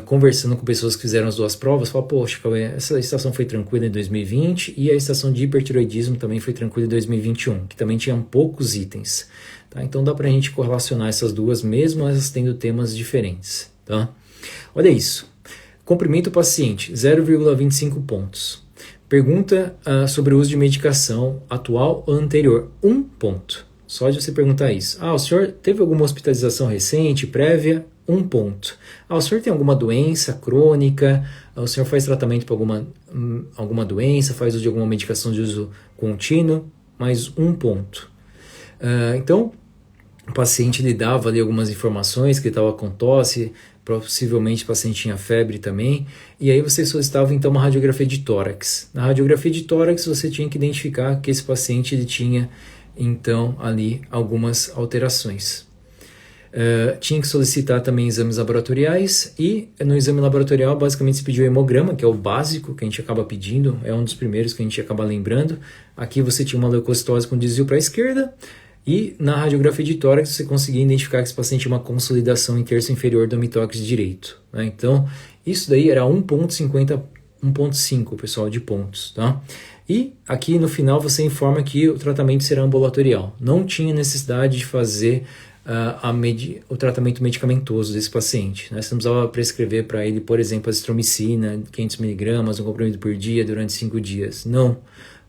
conversando com pessoas que fizeram as 2 provas, fala, poxa, essa estação foi tranquila em 2020 e a estação de hipertiroidismo também foi tranquila em 2021, que também tinha poucos itens. Tá? Então dá para a gente correlacionar essas duas, mesmo elas tendo temas diferentes. Tá? Olha isso. Cumprimento paciente, 0,25 pontos. Pergunta sobre o uso de medicação atual ou anterior, 1 ponto. Só de você perguntar isso. O senhor teve alguma hospitalização recente, prévia? 1 ponto. O senhor tem alguma doença crônica? O senhor faz tratamento para alguma doença? Faz uso de alguma medicação de uso contínuo? Mais 1 ponto. Então, o paciente lhe dava ali algumas informações, que ele estava com tosse, possivelmente o paciente tinha febre também, e aí você solicitava então uma radiografia de tórax. Na radiografia de tórax você tinha que identificar que esse paciente ele tinha então ali algumas alterações. Tinha que solicitar também exames laboratoriais, e no exame laboratorial basicamente se pediu o hemograma, que é o básico que a gente acaba pedindo, é um dos primeiros que a gente acaba lembrando. Aqui você tinha uma leucocitose com desvio para a esquerda, e na radiografia de tórax você conseguia identificar que esse paciente tinha uma consolidação em terço inferior do hemitórax direito. Né? Então, isso daí era 1,50, 1,5, pessoal, de pontos. Tá? E aqui no final você informa que o tratamento será ambulatorial. Não tinha necessidade de fazer o tratamento medicamentoso desse paciente. Né? Você não precisava prescrever para ele, por exemplo, azitromicina, 500mg, um comprimido por dia durante 5 dias. Não,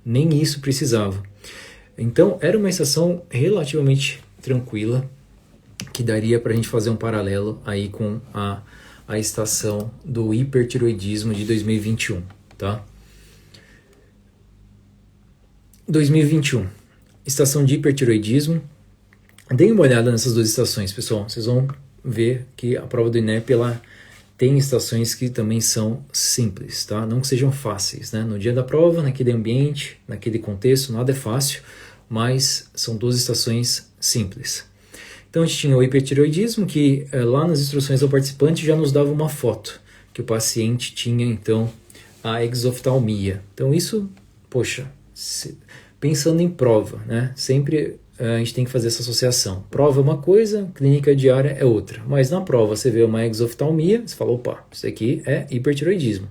nem isso precisava. Então, era uma estação relativamente tranquila, que daria para a gente fazer um paralelo aí com a estação do hipertiroidismo de 2021, tá? 2021, estação de hipertiroidismo. Deem uma olhada nessas 2 estações, pessoal. Vocês vão ver que a prova do INEP, ela tem estações que também são simples, tá? Não que sejam fáceis, né? No dia da prova, naquele ambiente, naquele contexto, nada é fácil, mas são 2 estações simples. Então a gente tinha o hipertireoidismo, que lá nas instruções ao participante já nos dava uma foto, que o paciente tinha então a exoftalmia. Então isso, poxa, pensando em prova, né? Sempre a gente tem que fazer essa associação. Prova é uma coisa, clínica diária é outra. Mas na prova você vê uma exoftalmia, você fala, opa, isso aqui é hipertireoidismo.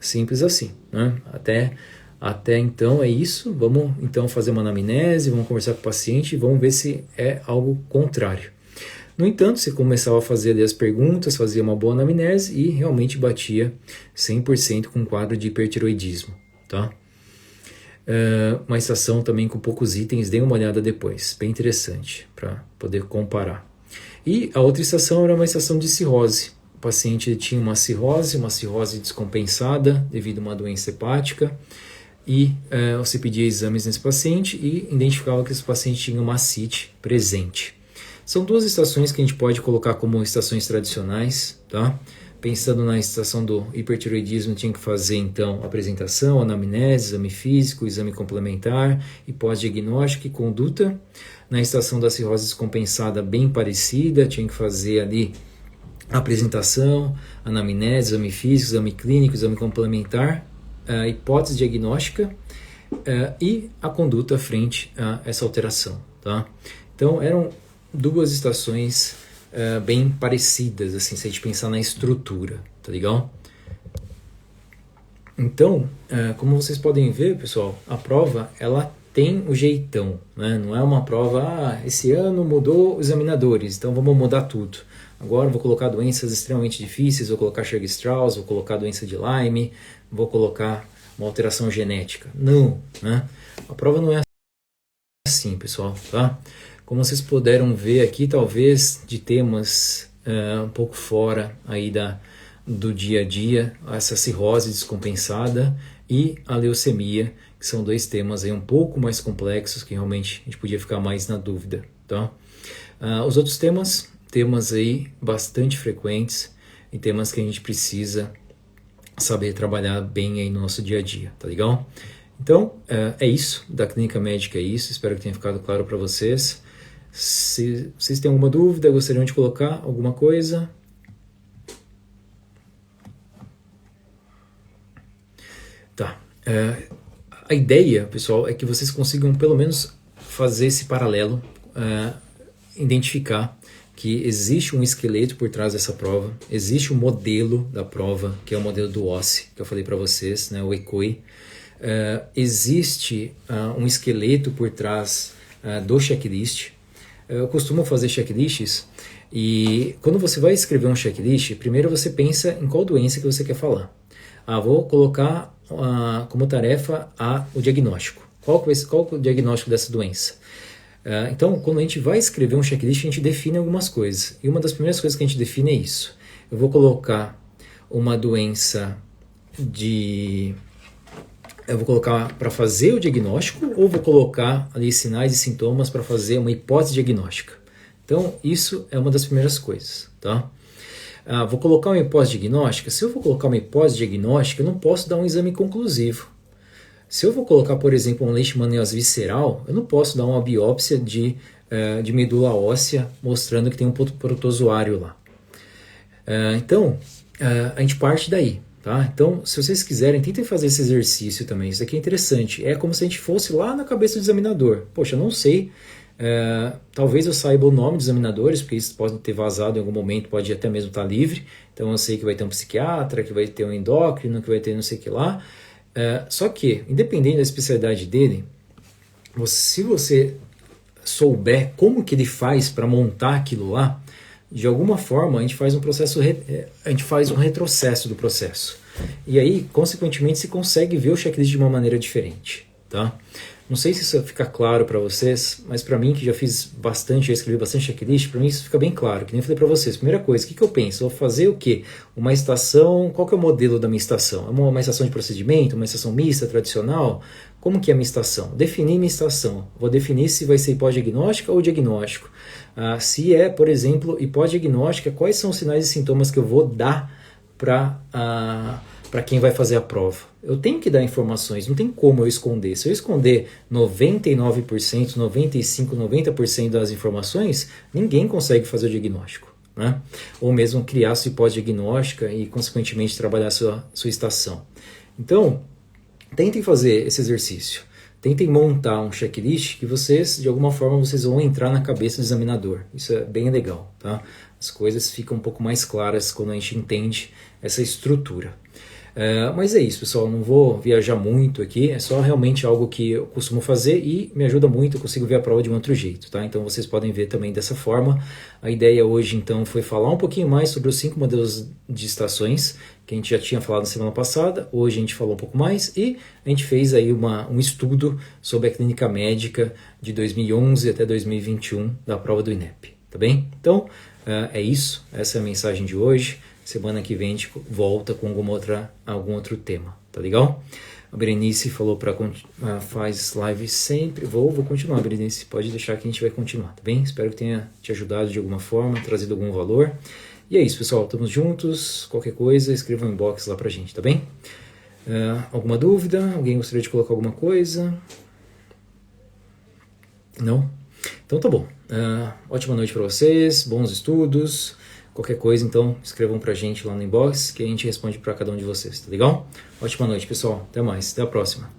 Simples assim, né? Até então é isso, vamos então fazer uma anamnese, vamos conversar com o paciente e vamos ver se é algo contrário. No entanto, você começava a fazer ali as perguntas, fazia uma boa anamnese e realmente batia 100% com um quadro de hipertireoidismo, tá? Uma estação também com poucos itens, dê uma olhada depois, bem interessante para poder comparar. E a outra estação era uma estação de cirrose. O paciente tinha uma cirrose descompensada devido a uma doença hepática, e você pedia exames nesse paciente e identificava que esse paciente tinha uma ascite presente. São 2 estações que a gente pode colocar como estações tradicionais, tá? Pensando na estação do hipertireoidismo, tinha que fazer então apresentação, anamnese, exame físico, exame complementar e pós-diagnóstico e conduta. Na estação da cirrose descompensada, bem parecida, tinha que fazer ali apresentação, anamnese, exame físico, exame clínico, exame complementar, hipótese diagnóstica e a conduta frente a essa alteração, tá? Então eram 2 estações bem parecidas, assim, se a gente pensar na estrutura, tá legal? Então, como vocês podem ver, pessoal, a prova ela tem o jeitão, né? Não é uma prova, esse ano mudou os examinadores, então vamos mudar tudo. Agora vou colocar doenças extremamente difíceis, vou colocar Churg-Strauss, vou colocar doença de Lyme, vou colocar uma alteração genética. Não, né? A prova não é assim, pessoal, tá? Como vocês puderam ver aqui, talvez de temas um pouco fora aí do dia a dia, essa cirrose descompensada e a leucemia, que são dois temas aí um pouco mais complexos que realmente a gente podia ficar mais na dúvida, tá? Os outros temas aí bastante frequentes e temas que a gente precisa saber trabalhar bem aí no nosso dia a dia, tá legal? Então, é isso, da Clínica Médica é isso, espero que tenha ficado claro para vocês. Se vocês têm alguma dúvida, gostariam de colocar alguma coisa? Tá. A ideia, pessoal, é que vocês consigam pelo menos fazer esse paralelo, identificar que existe um esqueleto por trás dessa prova, existe um modelo da prova, que é o modelo do OSCE, que eu falei para vocês, né, o ECOI. Existe um esqueleto por trás do checklist. Eu costumo fazer checklists e quando você vai escrever um checklist, primeiro você pensa em qual doença que você quer falar. Vou colocar como tarefa o diagnóstico. Qual é o diagnóstico dessa doença? Então, quando a gente vai escrever um checklist, a gente define algumas coisas. E uma das primeiras coisas que a gente define é isso. Eu vou colocar uma doença eu vou colocar para fazer o diagnóstico ou vou colocar ali sinais e sintomas para fazer uma hipótese diagnóstica. Então, isso é uma das primeiras coisas, tá? Vou colocar uma hipótese diagnóstica. Se eu vou colocar uma hipótese diagnóstica, eu não posso dar um exame conclusivo. Se eu vou colocar, por exemplo, uma leishmaniose visceral, eu não posso dar uma biópsia de medula óssea mostrando que tem um protozoário lá. Então, a gente parte daí. Tá? Então, se vocês quiserem, tentem fazer esse exercício também. Isso aqui é interessante. É como se a gente fosse lá na cabeça do examinador. Poxa, eu não sei. Talvez eu saiba o nome dos examinadores, porque isso pode ter vazado em algum momento, pode até mesmo estar livre. Então, eu sei que vai ter um psiquiatra, que vai ter um endócrino, que vai ter não sei o que lá. Só que, independente da especialidade dele, se você souber como que ele faz para montar aquilo lá, de alguma forma a gente faz um retrocesso do processo. E aí, consequentemente, se consegue ver o checklist de uma maneira diferente, tá? Não sei se isso fica claro para vocês, mas para mim, que já escrevi bastante checklist, para mim isso fica bem claro. Que nem eu falei para vocês, primeira coisa, o que eu penso? Vou fazer o quê? Uma estação, qual que é o modelo da minha estação? É uma estação de procedimento, uma estação mista, tradicional? Como que é a minha estação? Definir minha estação. Vou definir se vai ser hipodiagnóstica ou diagnóstico. Se é, por exemplo, hipodiagnóstica, quais são os sinais e sintomas que eu vou dar para quem vai fazer a prova? Eu tenho que dar informações, não tem como eu esconder. Se eu esconder 99%, 95%, 90% das informações, ninguém consegue fazer o diagnóstico, né? Ou mesmo criar sua hipótese diagnóstica e, consequentemente, trabalhar sua estação. Então, tentem fazer esse exercício. Tentem montar um checklist que vocês, de alguma forma, vocês vão entrar na cabeça do examinador. Isso é bem legal, tá? As coisas ficam um pouco mais claras quando a gente entende essa estrutura. Mas é isso, pessoal, não vou viajar muito aqui, é só realmente algo que eu costumo fazer e me ajuda muito, eu consigo ver a prova de um outro jeito, tá? Então vocês podem ver também dessa forma. A ideia hoje, então, foi falar um pouquinho mais sobre os 5 modelos de estações, que a gente já tinha falado na semana passada, hoje a gente falou um pouco mais e a gente fez aí um estudo sobre a clínica médica de 2011 até 2021 da prova do INEP, tá bem? Então, é isso, essa é a mensagem de hoje. Semana que vem a gente volta com algum outro tema, tá legal? A Berenice falou para faz live sempre. Vou continuar, Berenice. Pode deixar que a gente vai continuar, tá bem? Espero que tenha te ajudado de alguma forma, trazido algum valor. E é isso, pessoal. Estamos juntos. Qualquer coisa, escreva um inbox lá pra gente, tá bem? Alguma dúvida? Alguém gostaria de colocar alguma coisa? Não? Então tá bom. Ótima noite para vocês. Bons estudos. Qualquer coisa, então, escrevam pra gente lá no inbox que a gente responde para cada um de vocês, tá legal? Ótima noite, pessoal. Até mais. Até a próxima.